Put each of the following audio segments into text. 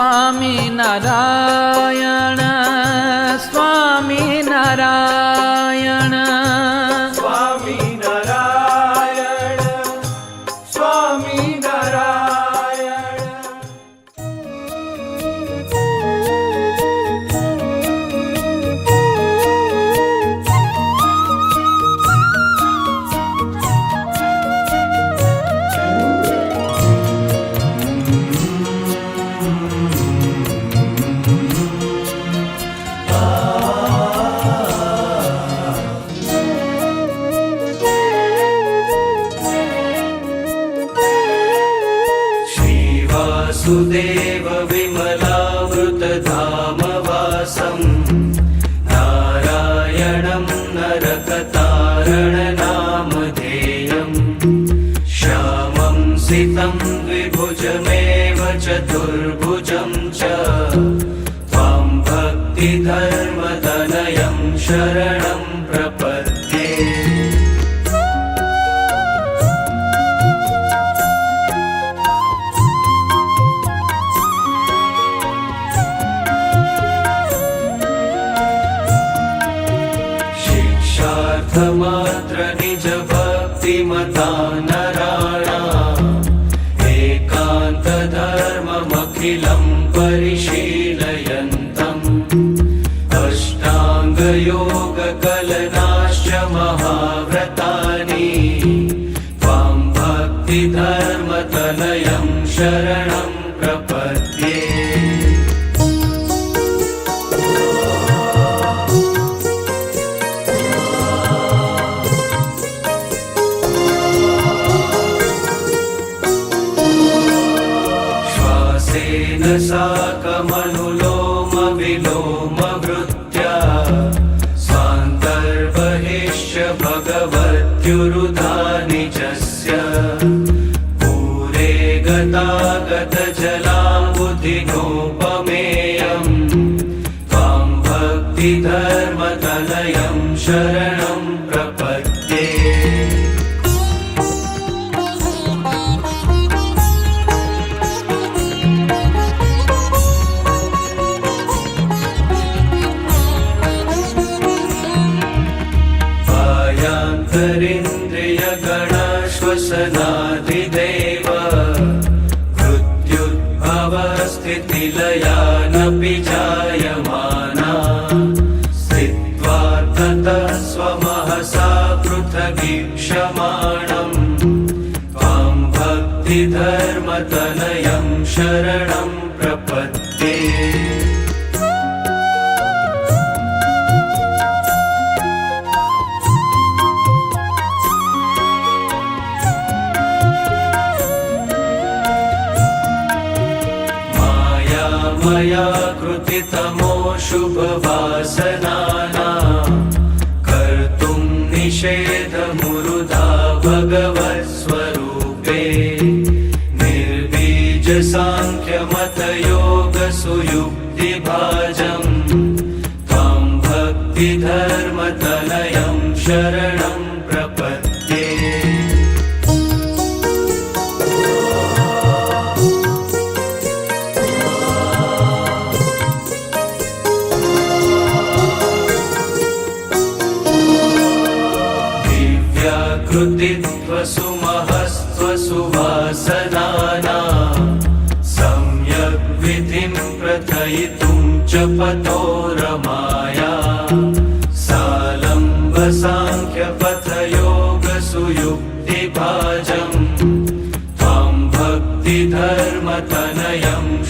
સ્વામિનારાયણ સ્વામિનારાયણ સ્વામિનારાયણ સ્વામિનારાયણ श्रीवासुदेव विमलावृतधामवासं नारायणं नरकतारणनामधेयं श्यामं सितं द्विभुजमेव चतुर्भुजं च त्वां भक्तिधर्मतनयं शरणं प्रपद्ये शिक्षार्थमात्र निज भक्तिमता नराणा एकान्तधर्ममखिलं परिशीलयन्तम् अष्टाङ्गयोगकलनाश्च महाव्रतानि त्वां भक्तिधर्मतनयं शरणं प्रपद्ये श्वासेन साकमनुलोमविलोमवृत्त्या स्वान्तर्बहिश्च भगवत्युरुधानि निजस्य पूरे गतागतजलाम्बुधिनोपमेयम् त्वां भक्तिधर्मतनयं शरणं प्रपद्ये श्वसनाधिदेव मृत्युद्भवस्थितिलयानपि जायमाना स्थित्वा ततः स्वमहसा पृथगीक्षमाणम् त्वां भक्तिधर्मतनयं शरणं प्रपद्ये मया कृतितमो शुभवासनानां कर्तुं निषेधमुरुधा भगवत्स्वरूपे निर्बीजसाङ्ख्यमतयोगसुयुक्तिभाजं त्वां भक्तिधर्मतनयं शरणं प्रपद्ये कृतित्वसुमहस्त्वसुवासनानां सम्यग् विधिं प्रथयितुं च पतो रमाया सालम्बसाङ्ख्यपथयोगसुयुक्तिभाजं त्वां भक्तिधर्मतनयं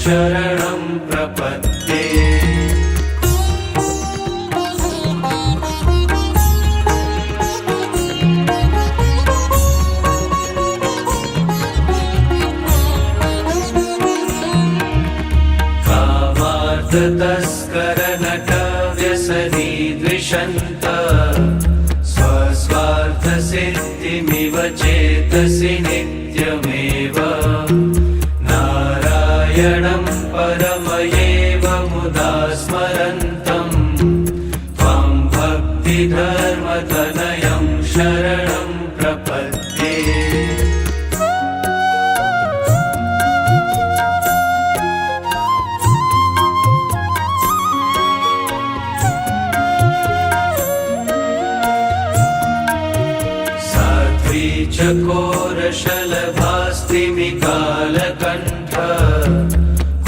शरणं प्रपद्ये तस्करनटव्यसनी द्विषन्त स्वस्वार्थसिद्धिमिव चेतसि नित्यमेव नारायणं परमयेव मुदा स्मरन्तम् त्वां भक्तिधर्मतनयं शरणं प्रपद्ये चकोरशलभास्तिमिकालकण्ठ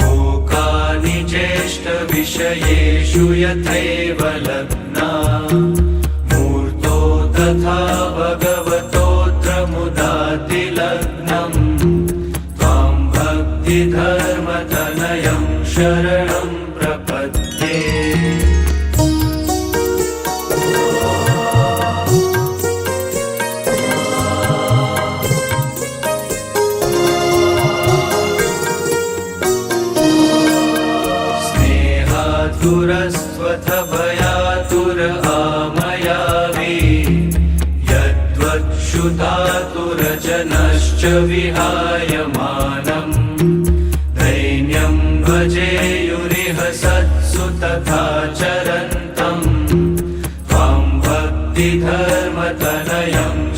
कोकानि ज्येष्ठविषयेषु यथैव लग्ना मूर्तो तथा भगवतोऽत्र मुदातिलग्नम् त्वां भक्तिधर्मतनयं शरणं प्रपद्ये तुरस्वथ भयातुर आमयावि यद्वक्षुधातुरजनश्च विहायमानम् दैन्यं भजेयुरिह सत्सु तथा चरन्तम् त्वां भक्तिधर्मतनयं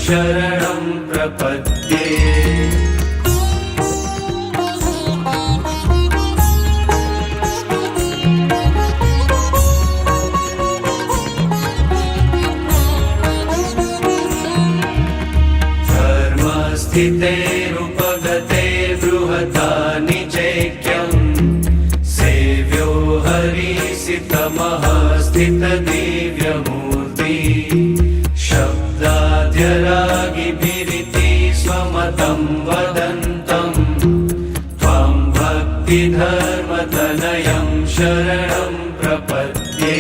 शरणं प्रपद्ये स्थितेरुपगते बृहतानि चैक्यम् सेव्यो हरिसितमः स्थितदिव्यमूर्ति शब्दाद्यरागिभिरिति स्वमतं वदन्तम् त्वां भक्तिधर्मतनयं शरणं प्रपद्ये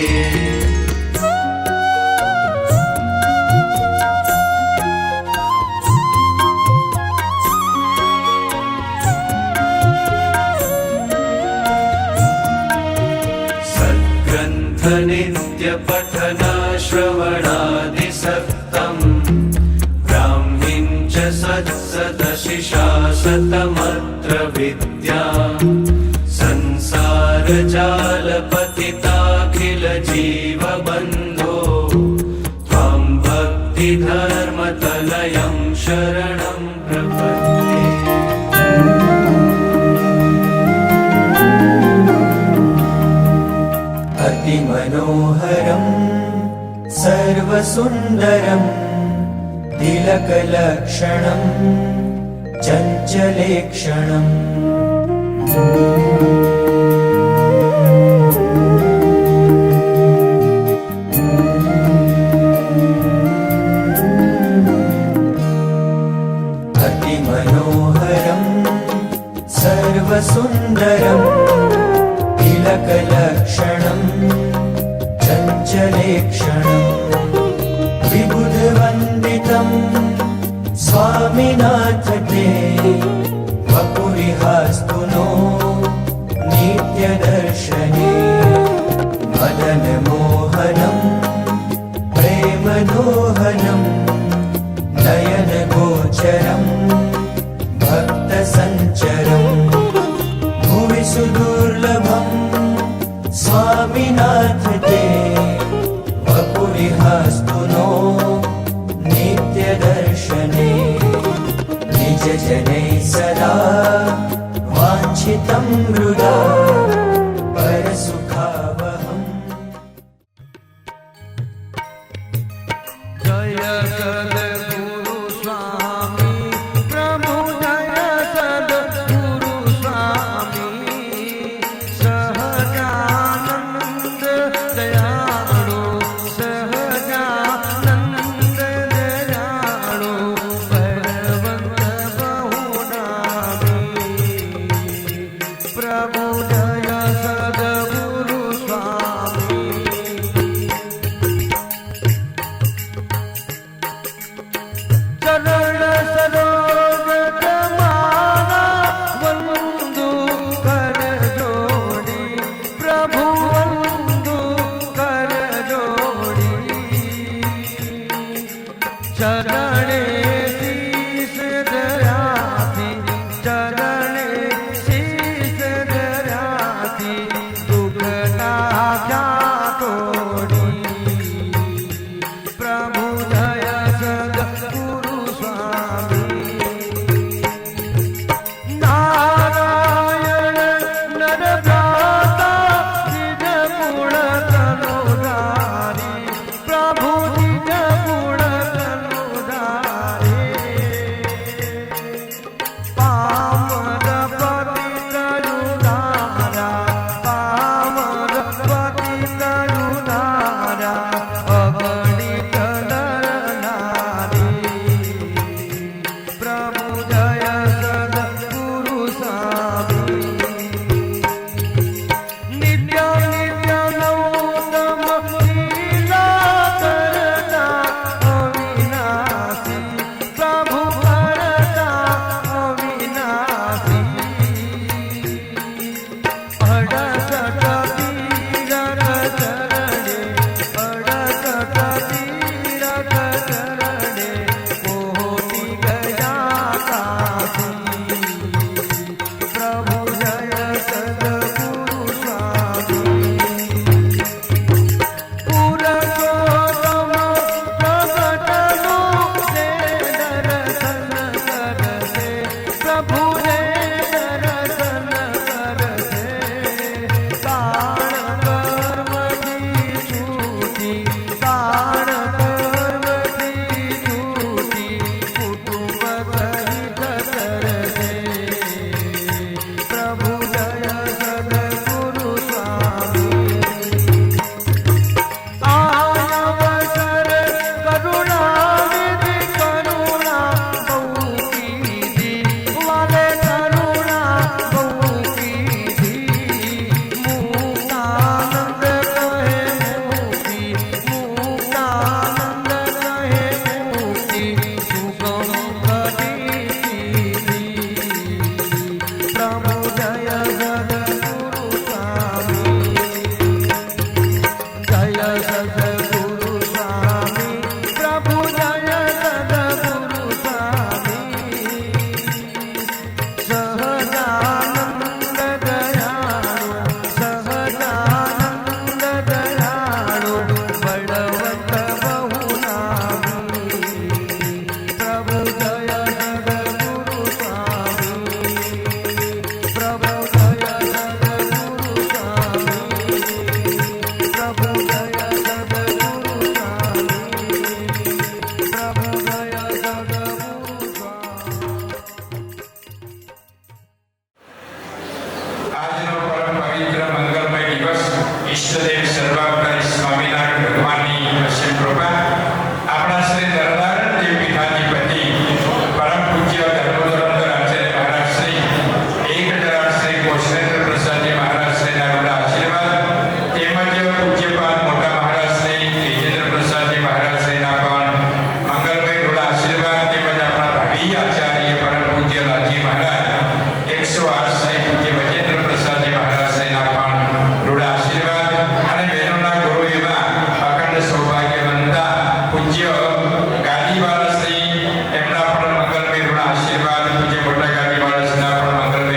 नित्यपठना श्रवणादिसक्तम् ब्राह्मीं च सत्सदशिषा शतमत्र विद्या संसारजालपतिताखिलजीवबन्धो त्वां भक्तिधर्मतनयं शरणं प्रपद्ये मनोहरं सर्वसुन्दरं तिलकलक्षणं चञ्चलेक्षणम् अतिमनोहरं सर्वसुन्दरं तिलकलक्षणम् चञ्चलेक्षणम् विबुधवन्दितं स्वामिनाथ ते वपुरिहास्तु नो नित्यदर्शने मदनमोहनं प्रेमदोहनं नयनगोचरं भक्तसञ्चरं भुवि सुदुर्लभम् स्वामिनाथ ते वपुरिहास्तु नो नित्यदर्शने निजजनैः सदा वाञ्छितं हृदा परसुखावहम् जय सद्गुरु स्वामी प्रभु जय सद्गुरु स्वामी सहजानंद दयाळु सहजानंद दयाळु भगवंत बहुनामी प्रभु जय सद्गुरु स्वामी चरण सरोज तुम्हारा वंदु कर जोड़ी प्रभु वंदु कर जोड़ी चरणे शीस दयाती चरणे शीस दयाती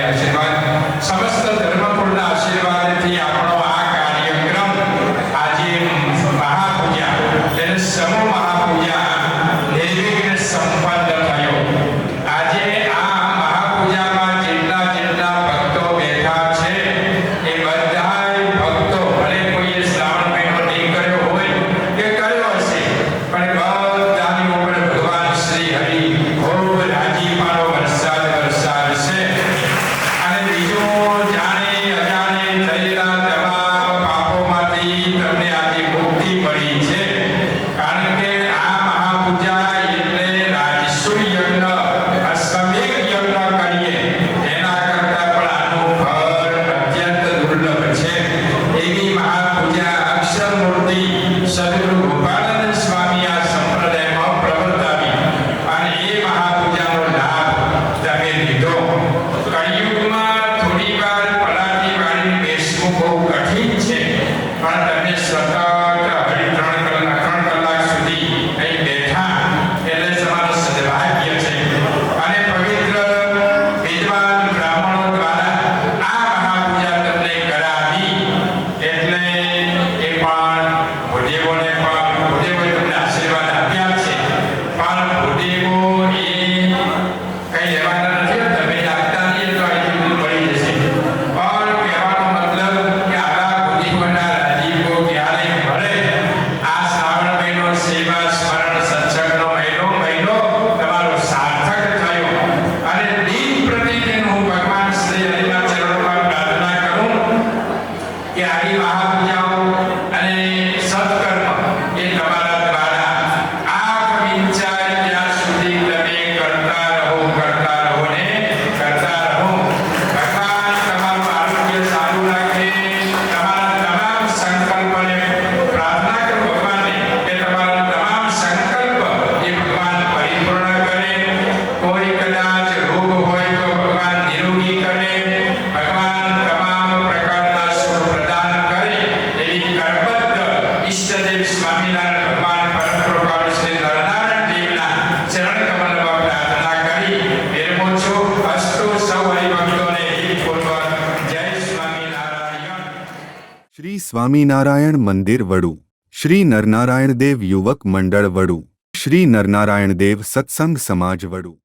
આશીર્વાદ સમસ્ત ધર્મકુળના આશીર્વાદથી આપણો આ કાર્યક્રમ આજે મહાપૂજા એટલે સમૂહ મહાપૂજા નિર્વિઘ્ન સંપન્ન થયો. આજે આ મહાપૂજામાં જેટલા ભક્તો બેઠા છે એ બધાય ભક્તો ભલે કોઈએ શ્રાવણ મહિનો નહીં કર્યો હોય કે કર્યો હશે પણ બધાની ઉપર ભગવાન શ્રી હરિ ખૂબ રાજીપાનો વરસાદ વરસાવશે. અને બીજું જાણે અજાણે થયેલા તમામ પાપોમાંથી તમને આજે મુક્તિ મળી છે. કારણ કે આ મહાપૂજા એટલે રાજસુ યજ્ઞ અશ્વમેઘ યજ્ઞ કરીએ એના કરતાં પણ આનું ફળ અત્યંત દુર્લભ છે. એવી મહાપૂજા અક્ષર મૂર્તિ સદગુરુ ગોપાળાનંદ સ્વામી આ સંપ્રદાયમાં પ્રવર્તાવી અને એ મહાપૂજાનો લાભ તમે લીધો. કળિયુગમાં થોડી વાર પલાટી વાળી બેસવું બહુ કઠિન છે પણ તમે સતત 3 કલાક સુધી અહીં બેઠા એટલે તમારું સદભાગ્ય છે. અને પવિત્ર વિદ્વાન બ્રાહ્મણો દ્વારા આ મહાપૂજા તમને કરાવી એટલે એ પણ ભૂદેવોને તમને આશીર્વાદ આપ્યા છે. પણ ભૂદેવો એ કઈ લેવાના નથી. તમે આપતા નહીં તો અહીંથી બધું મળી જશે. પણ કહેવાનો મતલબ કે આવા ભૂદેવોના રાજીપો ક્યારે મળે. આ શ્રાવણ મહિનો સેવા સ્મરણ સત્સંગનો મહિનો તમારો સાર્થક થયો. અને દિન પ્રતિદિન હું ભગવાન શ્રી હરિના ચરણોમાં પ્રાર્થના કરું કે આવી મહાપૂજાઓ અને સત્કર્મ એ તમારા દ્વારા આંખ વિંચાય ત્યાં સુધી તમે કરતા રહો ને કરતા રહો. ભગવાન તમારું આરોગ્ય સારું રાખે. તમારા તમામ સંકલ્પને પ્રાર્થના કરો ભગવાનને કે તમારા તમામ સંકલ્પ એ ભગવાન પરિપૂર્ણ કરે. કોઈ કદાચ રોગ હોય તો ભગવાન નિરોગી કરે. ભગવાન તમામ પ્રકારના સુખ પ્રદાન કરે. એવી કરબદ્ધ ઈષ્ટદેવ સ્વામિનારાયણ ભગવાન પરમ કૃપાળુ શ્રી નરનારાયણ દેવના ચરણ કમલમાં પ્રાર્થના કરી વિરમું છું. અસ્તુ સૌ હરિભક્તોને હિતપૂર્વક જય સ્વામિનારાયણ. શ્રી સ્વામિનારાયણ મંદિર વડુ, શ્રી નરનારાયણ દેવ યુવક મંડળ વડુ, શ્રી નરનારાયણ દેવ સત્સંગ સમાજ વડુ.